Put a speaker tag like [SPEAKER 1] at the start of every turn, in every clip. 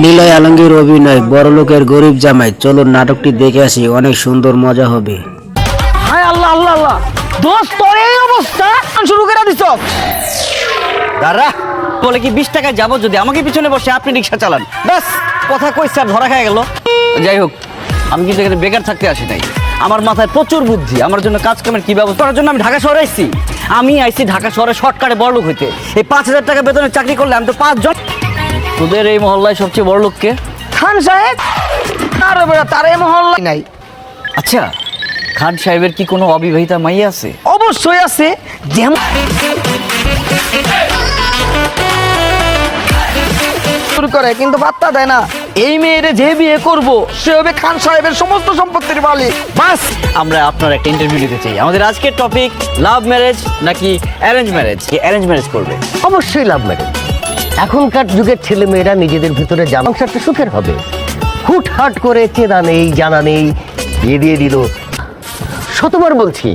[SPEAKER 1] নিলয় আলমগীর অভিনয় বড়লোকের গরিব জামাই। চলুন নাটকটি দেখে আসি, অনেক সুন্দর মজা হবে।
[SPEAKER 2] হায় আল্লাহ আল্লাহ আল্লাহ, দোস্ত তোর এই অবস্থা শুরু করে দিছ। দাঁড়া, বলে কি 20 টাকায় যাবো যদি আমাকে পিছনে বসে আপনি রিক্সা চালান, ব্যাস কথা কইছে আর ধরা খায় গেল। যাই হোক, আমি কিন্তু এখানে বেকার থাকতে আসি নাই। আমার মাথায় প্রচুর বুদ্ধি। আমার জন্য কাজ কামের কি ব্যবস্থা করার জন্য আমি ঢাকা শহরে আইছি। আমি আইছি ঢাকা শহরে শর্টকাটে বড়লোক হইতে। এই 5000 টাকা বেতনের চাকরি করলে আমি তো 5 জন। তোদের এই মহল্লায় সবচেয়ে বড় লোককে খান সাহেব। তার এই মহল্লায় নাই। আচ্ছা, খান সাহেবের কি কোনো অবিবাহিতা মাইয়া আছে? অবশ্যই আছে। যেমন শুরু করে কিন্তু পাত্তা দেয় না। এই মেয়েরে যে বিয়ে করবো সে হবে খান সাহেবের সমস্ত সম্পত্তির মালিক। বাস, আমরা আপনার একটা ইন্টারভিউ নিতে চাই। আমাদের আজকের টপিক লাভ ম্যারেজ নাকি অ্যারেঞ্জ ম্যারেজ। অ্যারেঞ্জ ম্যারেজ করবে?
[SPEAKER 3] অবশ্যই লাভ ম্যারেজ। এখনকার যুগের ছেলে মেয়েরা নিজেদের ভিতরে সংসারটা সুখের হবে। হুটহাট করে চেনা নেই জানা নেই বিয়ে দিয়ে দিল। শতবার বলছি,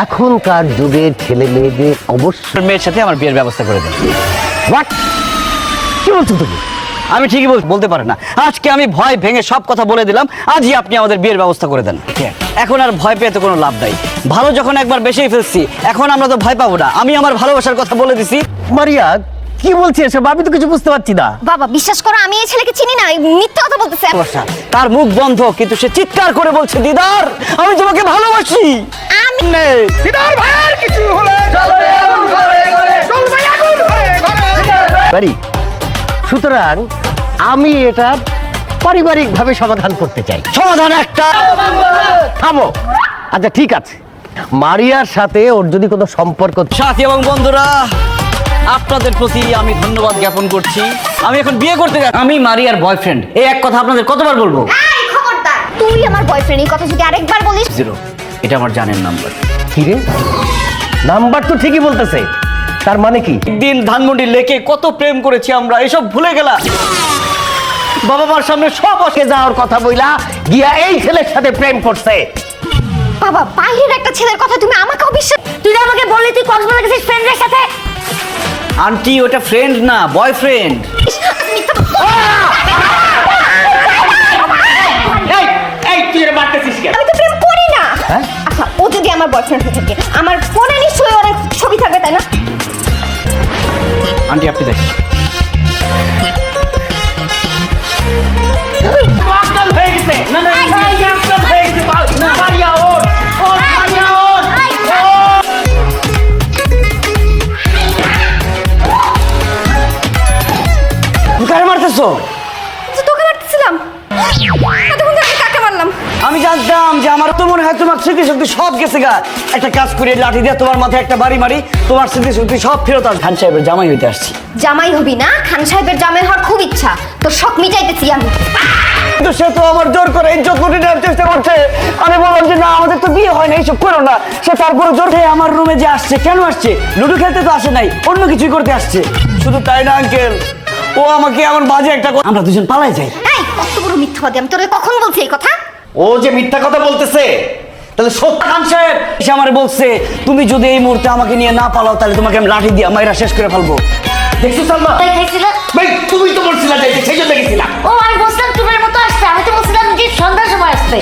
[SPEAKER 3] এখনকার যুগের ছেলে মেয়েদের অবশ্যই
[SPEAKER 2] মেয়ের সাথে আমার বিয়ের ব্যবস্থা করে দেন।
[SPEAKER 3] হোয়াট, কি বলছো তুমি?
[SPEAKER 2] আমি ঠিকই বলতে পারে না। আজকে আমি ভয় ভেঙে সব কথা বলে দিলাম। আজই আপনি আমাদের বিয়ের ব্যবস্থা করে দেন। এখন আর ভয় পেয়ে তো কোনো লাভ নাই। ভালো যখন একবার বেশিই ফেলছি, এখন আমরা তো ভয় পাবো না। আমি আমার ভালোবাসার কথা বলে দিছি।
[SPEAKER 3] মারিয়া, কি বলছে এসব? আমি তো কিছু বুঝতে পারছি না।
[SPEAKER 4] বাবা বিশ্বাস করো, আমি এই ছেলেকে চিনি না, মিথ্যা কথা বলতেছে।
[SPEAKER 2] তার মুখ বন্ধ, কিন্তু সে চিৎকার করে বলছে, দিদার আমি তোমাকে ভালোবাসি।
[SPEAKER 4] আমি
[SPEAKER 2] দিদার ভাইয়ের কিছু হলে
[SPEAKER 3] পারি। সুতরাং আমি এটা পারিবারিক ভাবে সমাধান করতে চাই।
[SPEAKER 2] সমাধান একটা।
[SPEAKER 3] থামো। আচ্ছা ঠিক আছে, মারিয়ার সাথে ওর যদি কোনো সম্পর্ক
[SPEAKER 2] সাথী এবং বন্ধুরা, আপনাদের প্রতি আমি ধন্যবাদ জ্ঞাপন করছি। আমি এখন বিয়ে করতে যাচ্ছি। আমি মারিয়ার বয়ফ্রেন্ড। এই এক কথা আপনাদের কতবার বলবো?
[SPEAKER 4] এই খবরদার, তুই আমার বয়ফ্রেন্ড, এই কথা যদি আরেকবার বলিস।
[SPEAKER 2] 0, এটা আমার জানের নাম্বার।
[SPEAKER 3] কি রে? নাম্বার তো ঠিকই বলতেছে, তার মানে কি?
[SPEAKER 2] একদিন ধানমন্ডি লেকে কত প্রেম করেছি আমরা, এসব ভুলে গেলাম। বাবা মার সামনে সব
[SPEAKER 3] কে যাওয়ার কথা বইলা গিয়া এই ছেলের সাথে প্রেম করছে।
[SPEAKER 4] বাবা, বাইরের একটা ছেলের কথা তুমি আমাকে অবিশ্বাস। তুই আমাকে বললি তুই কক্সবাজার গেছিস ফ্রেন্ডের সাথে।
[SPEAKER 2] আন্টি, ওটা ফ্রেন্ড না, বয়ফ্রেন্ড।
[SPEAKER 4] আমি তো প্রেম করি না। আচ্ছা, ও যদি আমার বয়ফ্রেন্ড হয়ে থাকে, আমার ফোনে নিশ্চয়ই অনেক ছবি থাকবে, তাই না?
[SPEAKER 2] আন্টি আপনি দেখেন। মারতেছো?
[SPEAKER 4] তোকে মারতেছিলাম। এতক্ষণ ধরে আমি কাকে মারলাম?
[SPEAKER 2] আমি জানতাম যে আমার তো মনে হয় তোমার স্মৃতিশক্তি সব গেছে গা। একটা কাজ করে লাঠি দিয়ে তোমার মাথায় একটা বাড়ি মারি, তোমার স্মৃতিশক্তি সব ফেরত আসবে। খান সাহেবের জামাই হইতে আসছি।
[SPEAKER 4] জামাই হবি না? খান সাহেবের জামাই হওয়ার খুব ইচ্ছা, তোর শখ মিটাইতেছি আমি।
[SPEAKER 2] কিন্তু সে তো আমার জোর করে ইজ্জত লুটে নেওয়ার চেষ্টা করছে। আমি বললাম যে না, আমাদের তো বিয়ে হয় না, এইসব করো না। সে তারপরে জোর খেয়ে আমার রুমে যে আসছে, কেন আসছে? লুডো খেলতে তো আসে নাই, অন্য কিছুই করতে আসছে। শুধু তাই না আঙ্কেল, ও আমাকে এমন বাজে একটা আমরা দুজন পালাই যাই।
[SPEAKER 4] এই কত বড় মিথ্যাবাদী! আমি তোরে কখন বলছি এই কথা?
[SPEAKER 3] ও যে মিথ্যা কথা বলতেছে, তাহলে সত্য।
[SPEAKER 2] খান সাহেব সে আমার বলছে, তুমি যদি এই মুহূর্তে আমাকে নিয়ে না পালাও, তাহলে তোমাকে আমি লাঠি দিয়ে মাইরা শেষ করে ফেলবো।
[SPEAKER 3] দেখছো সালমা? ভাই তুমি তো বলছিলা যাইতে, সেই জন্য গেছিলাম।
[SPEAKER 5] ও আমি বলছিলাম তোমার মতো আসতে, আমি তো বলছিলাম যে সন্ধ্যার সময় আসতে।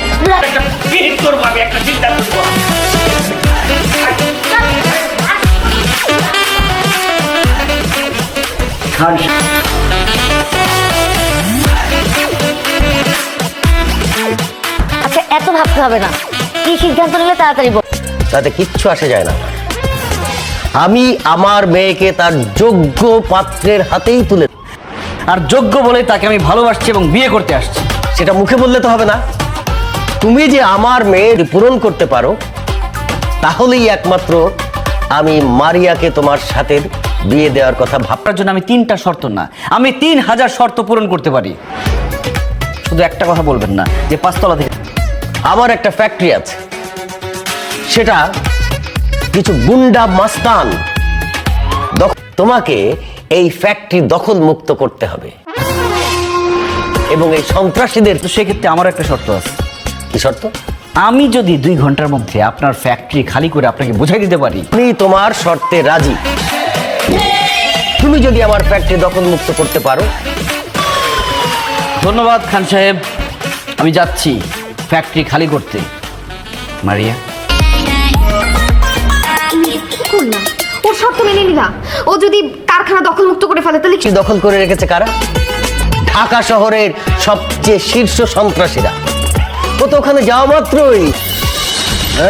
[SPEAKER 2] খান
[SPEAKER 5] আচ্ছা এত ভাবতে হবে না, কি সিদ্ধান্ত নিলে তাড়াতাড়ি বল।
[SPEAKER 3] তাতে কিচ্ছু আসে যায় না। আমি আমার মেয়েকে তার যোগ্য পাত্রের হাতেই তুলে,
[SPEAKER 2] আর যোগ্য বলে তাকে আমি ভালোবাসছি এবং বিয়ে করতে আসছি।
[SPEAKER 3] সেটা মুখে বললে তো হবে না। তুমি যে আমার মেয়ের পূরণ করতে পারো, তাহলেই একমাত্র আমি মারিয়াকে তোমার সাথে বিয়ে দেওয়ার কথা ভাব।
[SPEAKER 2] আপনার জন্য আমি 3টা শর্ত না, আমি 3000 শর্ত পূরণ করতে পারি। শুধু একটা কথা বলবেন না যে 5 তলা থেকে।
[SPEAKER 3] আমার একটা ফ্যাক্টরি আছে, সেটা কিছু গুন্ডা মাস্তান তোমাকে এই ফ্যাক্টরি দখল মুক্ত করতে হবে এবং এই সন্ত্রাসীদের।
[SPEAKER 2] তো সেক্ষেত্রে আমার একটা শর্ত আছে।
[SPEAKER 3] কি শর্ত?
[SPEAKER 2] আমি যদি 2 ঘন্টার মধ্যে আপনার ফ্যাক্টরি খালি করে আপনাকে বুঝাই দিতে পারি।
[SPEAKER 3] আমি তোমার শর্তে রাজি। তুমি যদি আমার ফ্যাক্টরি দখল মুক্ত করতে পারো,
[SPEAKER 2] ধন্যবাদ খান সাহেব, আমি যাচ্ছি ফ্যাক্টরি খালি করতে। মারিয়া,
[SPEAKER 4] তুমি কি করলা? ওর শর্ত মেনে নিলা। ও যদি কারখানা দখল মুক্ত করে ফেলে তাহলে কি?
[SPEAKER 3] কি দখল করে রেখেছে কারা? ঢাকা শহরের সবচেয়ে শীর্ষ সন্ত্রাসীরা। ও তো ওখানে যাওয়া মাত্রই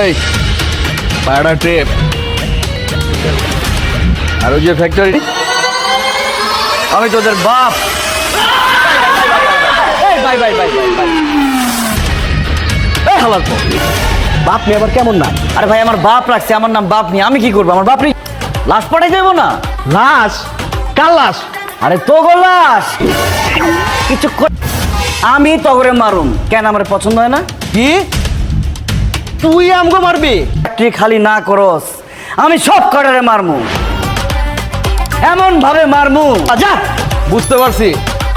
[SPEAKER 6] এই পায়রা ট্রেপ আর ওই যে ফ্যাক্টরি,
[SPEAKER 2] আমি তোদের বাপ। এই ভাই ভাই ভাই ভাই ভাই, এই হালাল পর, বাপ নিয়ে আবার কেমন না? আরে ভাই আমার বাপ রাখছে, আমার নাম বাপ নিয়ে আমি কি করবো? আমার বাপ নিয়ে লাশ পাঠাই যাবো না?
[SPEAKER 6] লাশ? কার লাশ?
[SPEAKER 2] আরে তো গো লাশ কিছু আমি তগরে মারুম কেন? আমার পছন্দ হয় না?
[SPEAKER 6] কি তুই আমগো মারবি?
[SPEAKER 2] ফ্যাক্টরি খালি না করস, আমি সব কটারে মারমু, এমন ভাবে মারমু।
[SPEAKER 6] আচ্ছা বুঝতে পারছি,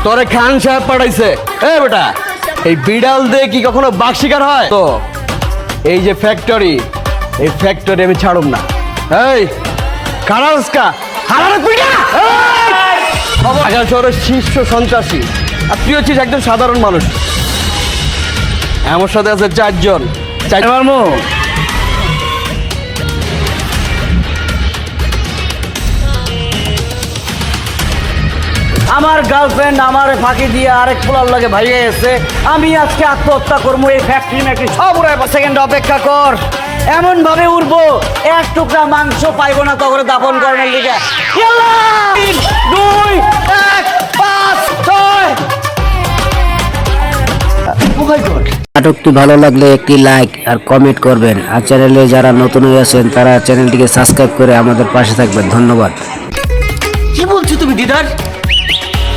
[SPEAKER 6] তোরে খান সাহেব পাঠাইছে। এ বেটা, এই বিড়াল দিয়ে কি কখনো বাঘ শিকার হয়? তো এই যে ফ্যাক্টরি, এই ফ্যাক্টরি আমি ছাড়ুম না। এই কারাস্কা হারারে পিটা! ঢাকা শহরের শীর্ষ সন্ত্রাসী, আর তুই হচ্ছিস একজন সাধারণ মানুষ। আমার সাথে আছে চারজন।
[SPEAKER 2] মারমু আমার গার্লফ্রেন্ড আমারে ফাঁকি দিয়ে আরেক পোলার লাগে ভাইয়ে এসে আমি আজকে আত্মহত্যা করবো। এই ফ্যাক্টরি ম্যাক্টরি সব উড়াই সেকেন্ড অপেক্ষা কর, এমন ভাবে উড়বো এক টুকরা মাংস পাইবো না তখন দাফন করার দিকে। 3, 2, 1, 5, 6। ও মাই গড।
[SPEAKER 1] নাটকটি ভালো লাগলে একটি লাইক আর কমেন্ট করবেন, আর চ্যানেলে যারা নতুন হয়ে আছেন তারা চ্যানেলটিকে সাবস্ক্রাইব করে আমাদের পাশে থাকবেন। ধন্যবাদ।
[SPEAKER 3] কি বলছো তুমি দিদার?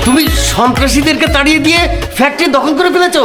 [SPEAKER 3] তুমি সন্ত্রাসীদেরকে তাড়িয়ে দিয়ে ফ্যাক্টরি দখল করে ফেলেছো?